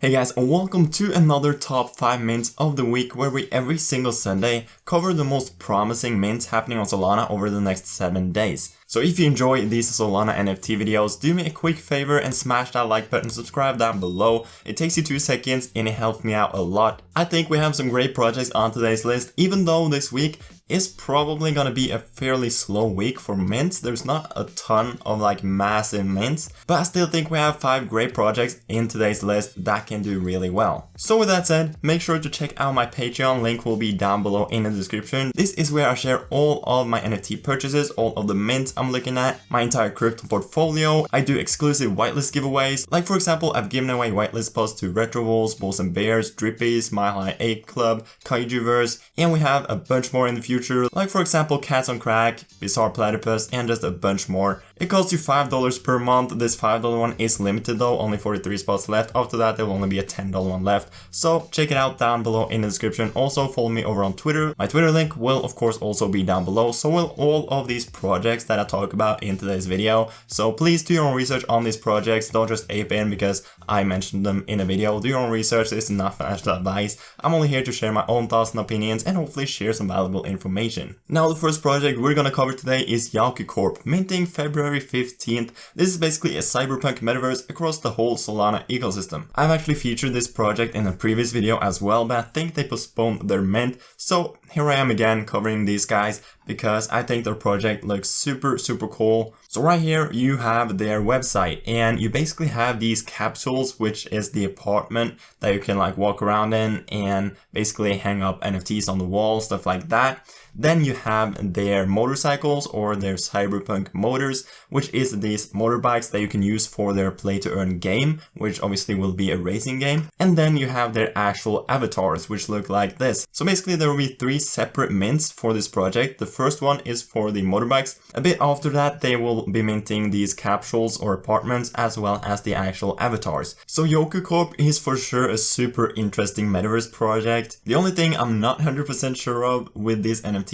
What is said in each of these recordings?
Hey guys, and welcome to another top 5 mints of the week where we every single Sunday cover the most promising mints happening on Solana over the next 7 days. So if you enjoy these Solana NFT videos, do me a quick favor and smash that like button, subscribe down below. It takes you 2 seconds and it helps me out a lot. I think we have some great projects on today's list, even though this week is probably gonna be a fairly slow week for mints. There's not a ton of massive mints, but I still think we have 5 great projects in today's list that can do really well. So with that said, make sure to check out my Patreon, link will be down below in the description. This is where I share all of my NFT purchases, all of the mints I'm looking at, my entire crypto portfolio. I do exclusive whitelist giveaways, like for example I've given away whitelist posts to Retrovulves, Bulls and Bears, Drippies, Mile High Ape Club, Kaijuverse, and we have a bunch more in the future, like for example Cats on Crack, Bizarre Platypus, and just a bunch more. It costs you $5 per month. This $5 one is limited though, only 43 spots left. After that there will only be a $10 one left, so check it out down below in the description. Also follow me over on Twitter. My Twitter link will of course also be down below, so will all of these projects that I talk about in today's video. So please do your own research on these projects, don't just ape in because I mentioned them in a video. Do your own research, this is not financial advice. I'm only here to share my own thoughts and opinions and hopefully share some valuable information. Now the first project we're gonna cover today is Yaku Corp, minting February 15th. This is basically a cyberpunk metaverse across the whole Solana ecosystem. I've actually featured this project in a previous video as well, but I think they postponed their mint, so here I am again covering these guys because I think their project looks super cool. So right here you have their website and you basically have these capsules, which is the apartment that you can walk around in and basically hang up NFTs on the wall, stuff like that. Then you have their motorcycles or their cyberpunk motors, which is these motorbikes that you can use for their play to earn game, which obviously will be a racing game. And then you have their actual avatars, which look like this. So basically there will be 3 separate mints for this project. The first one is for the motorbikes. A bit after that they will be minting these capsules or apartments as well as the actual avatars. So Yaku Corp is for sure a super interesting metaverse project. The only thing I'm not 100% sure of with these NFTs,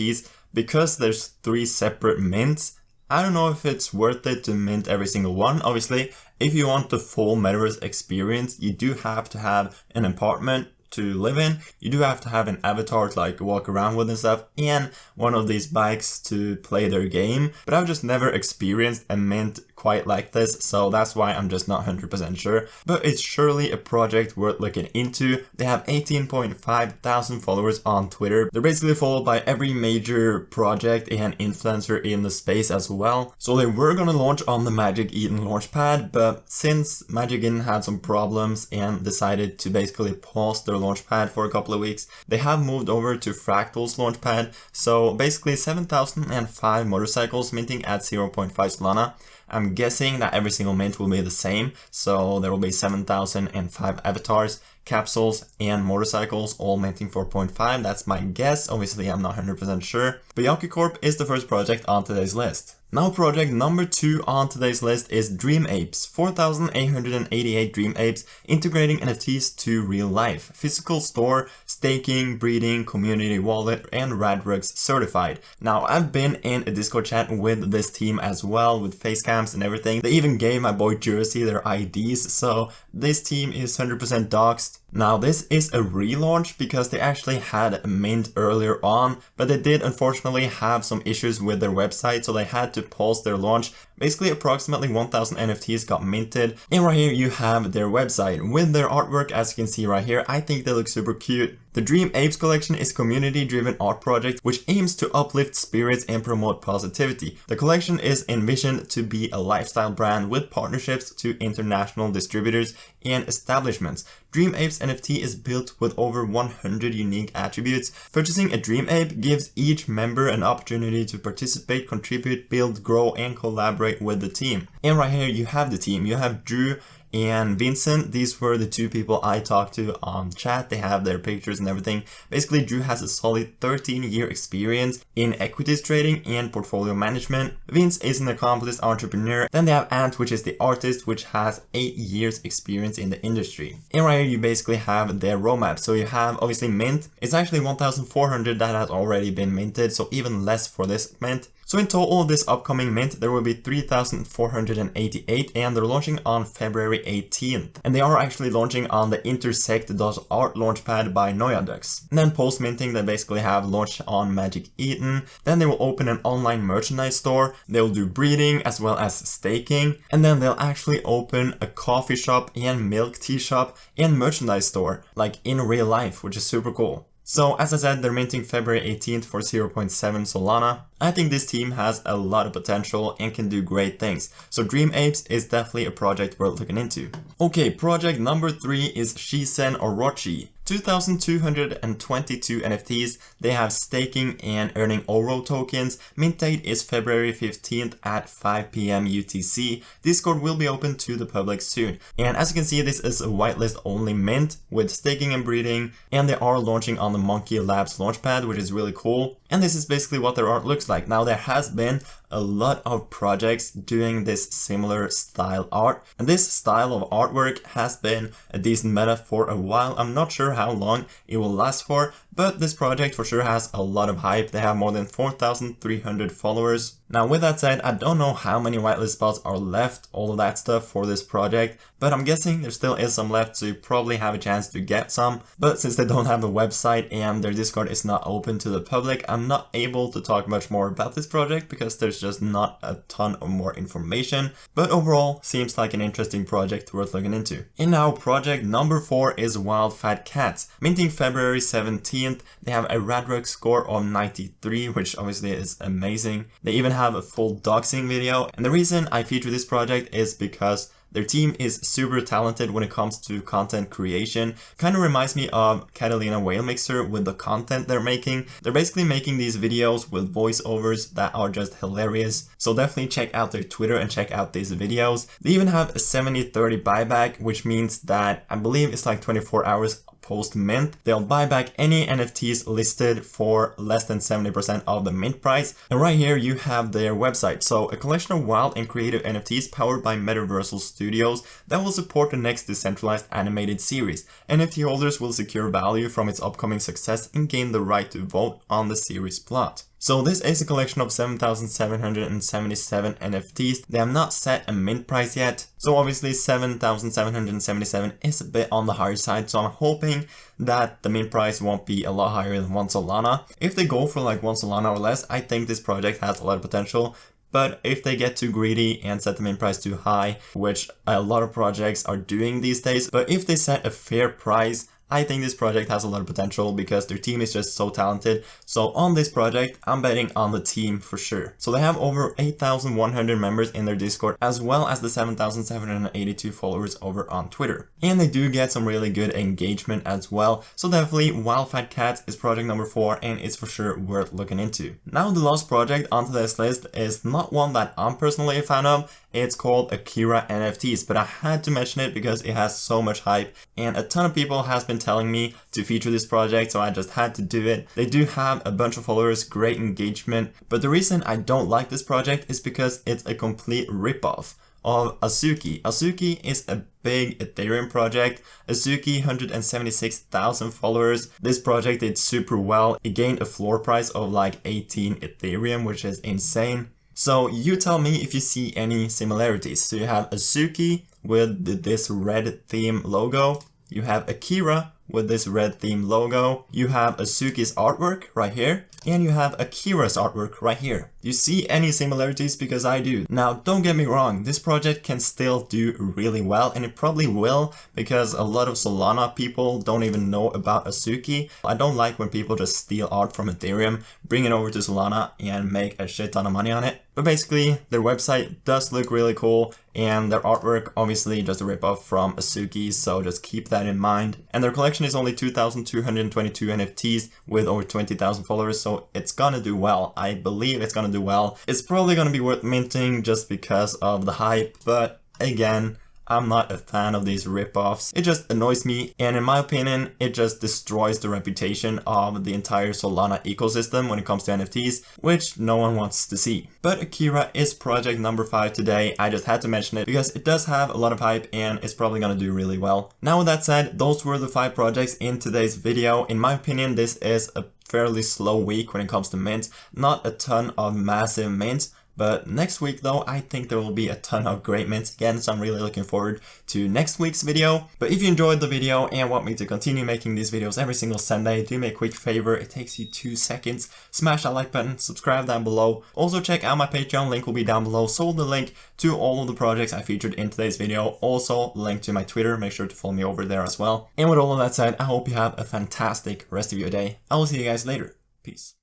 because there's 3 separate mints, I don't know if it's worth it to mint every single one. Obviously, if you want the full metaverse experience, you do have to have an apartment to live in, you do have to have an avatar to walk around with and stuff, and one of these bikes to play their game. But I've just never experienced a mint quite like this, so that's why I'm just not 100% sure. But it's surely a project worth looking into. They have 18.5 thousand followers on Twitter. They're basically followed by every major project and influencer in the space as well. So they were gonna launch on the Magic Eden launchpad, but since Magic Eden had some problems and decided to basically pause their launchpad for a couple of weeks, they have moved over to Fractal's launchpad. So basically 7,005 motorcycles minting at 0.5 Solana. I'm guessing that every single mint will be the same, so there will be 7,005 avatars, capsules, and motorcycles all minting 4.5. That's my guess. Obviously, I'm not 100% sure. But Yaku Corp is the first project on today's list. Now project number 2 on today's list is Dream Apes. 4,888 Dream Apes integrating NFTs to real life. Physical store, staking, breeding, community wallet, and Radworks certified. Now I've been in a Discord chat with this team as well, with face cams and everything. They even gave my boy Jersey their IDs, so this team is 100% doxed. Now this is a relaunch because they actually had a mint earlier on, but they did unfortunately have some issues with their website, so they had to pause their launch. Basically approximately 1,000 NFTs got minted, and right here you have their website with their artwork. As you can see right here, I think they look super cute. The Dream Apes collection is a community-driven art project which aims to uplift spirits and promote positivity. The collection is envisioned to be a lifestyle brand with partnerships to international distributors and establishments. Dream Apes NFT is built with over 100 unique attributes. Purchasing a Dream Ape gives each member an opportunity to participate, contribute, build, grow, and collaborate with the team. And right here you have the team. You have Drew and Vincent. These were the 2 people I talked to on chat. They have their pictures and everything. Basically, Drew has a solid 13-year experience in equities trading and portfolio management. Vince is an accomplished entrepreneur. Then they have Ant, which is the artist, which has 8 years experience in the industry. And right here you basically have their roadmap. So you have obviously mint. It's actually 1,400 that has already been minted, so even less for this mint. So in total, this upcoming mint, there will be 3,488 and they're launching on February 18th. And they are actually launching on the Intersect.art launchpad by Noyadux. And then post-minting, they basically have launched on Magic Eden. Then they will open an online merchandise store. They'll do breeding as well as staking. And then they'll actually open a coffee shop and milk tea shop and merchandise store, like in real life, which is super cool. So as I said, they're minting February 18th for 0.7 Solana. I think this team has a lot of potential and can do great things. So Dream Apes is definitely a project worth looking into. Okay, project number 3 is Shizen Orochi. 2,222 NFTs, they have staking and earning Oro tokens. Mint date is February 15th at 5 PM UTC. Discord will be open to the public soon. And as you can see, this is a whitelist only mint with staking and breeding, and they are launching on the Monkey Labs launchpad, which is really cool. And this is basically what their art looks like. Now there has been a lot of projects doing this similar style art, and this style of artwork has been a decent meta for a while. I'm not sure how long it will last for, but this project for sure has a lot of hype. They have more than 4,300 followers. Now with that said, I don't know how many whitelist spots are left, all of that stuff for this project, but I'm guessing there still is some left, so you probably have a chance to get some. But since they don't have a website and their Discord is not open to the public, I'm not able to talk much more about this project because there's just not a ton of more information. But overall, seems like an interesting project worth looking into. And now project number 4 is Wild Fat Cats. Minting February 17th, they have a Radrock score of 93, which obviously is amazing. They even have a full doxing video, and the reason I feature this project is because their team is super talented when it comes to content creation. Kind of reminds me of Catalina Whale Mixer with the content they're making. They're basically making these videos with voiceovers that are just hilarious. So definitely check out their Twitter and check out these videos. They even have a 70-30 buyback, which means that I believe it's like 24 hours post mint, they'll buy back any NFTs listed for less than 70% of the mint price. And right here you have their website. So a collection of wild and creative NFTs powered by Metaversal Studios that will support the next decentralized animated series. NFT holders will secure value from its upcoming success and gain the right to vote on the series plot. So this is a collection of 7,777 NFTs. They have not set a mint price yet. So obviously 7,777 is a bit on the higher side. So I'm hoping that the mint price won't be a lot higher than 1 Solana. If they go for like 1 Solana or less, I think this project has a lot of potential. But if they get too greedy and set the mint price too high, which a lot of projects are doing these days, but if they set a fair price, I think this project has a lot of potential because their team is just so talented. So on this project, I'm betting on the team for sure. So they have over 8,100 members in their Discord, as well as the 7,782 followers over on Twitter. And they do get some really good engagement as well. So definitely Wild Fat Cats is project number 4 and it's for sure worth looking into. Now the last project onto this list is not one that I'm personally a fan of. It's called Akira NFTs, but I had to mention it because it has so much hype and a ton of people has been telling me to feature this project, so I just had to do it. They do have a bunch of followers, great engagement, but the reason I don't like this project is because it's a complete ripoff of Azuki. Azuki is a big Ethereum project. Azuki, 176,000 followers. This project did super well. It gained a floor price of like 18 Ethereum, which is insane. So you tell me if you see any similarities. So you have Azuki with this red theme logo. You have Akira with this red theme logo. You have Azuki's artwork right here. And you have Akira's artwork right here. You see any similarities? Because I do. Now, don't get me wrong, this project can still do really well, and it probably will, because a lot of Solana people don't even know about Azuki. I don't like when people just steal art from Ethereum, bring it over to Solana, and make a shit ton of money on it. But basically, their website does look really cool, and their artwork obviously just a ripoff from Azuki, so just keep that in mind. And their collection is only 2,222 NFTs with over 20,000 followers, so it's gonna do well. I believe it's gonna do well. It's probably gonna be worth minting just because of the hype, but again, I'm not a fan of these rip-offs. It just annoys me, and in my opinion, it just destroys the reputation of the entire Solana ecosystem when it comes to NFTs, which no one wants to see. But Akira is project number 5 today. I just had to mention it because it does have a lot of hype and it's probably gonna do really well. Now with that said, those were the 5 projects in today's video. In my opinion, this is a fairly slow week when it comes to mints. Not a ton of massive mints. But next week though, I think there will be a ton of great mints again, so I'm really looking forward to next week's video. But if you enjoyed the video and want me to continue making these videos every single Sunday, do me a quick favor, it takes you 2 seconds. Smash that like button, subscribe down below. Also check out my Patreon, link will be down below. So the link to all of the projects I featured in today's video. Also link to my Twitter, make sure to follow me over there as well. And with all of that said, I hope you have a fantastic rest of your day. I will see you guys later. Peace.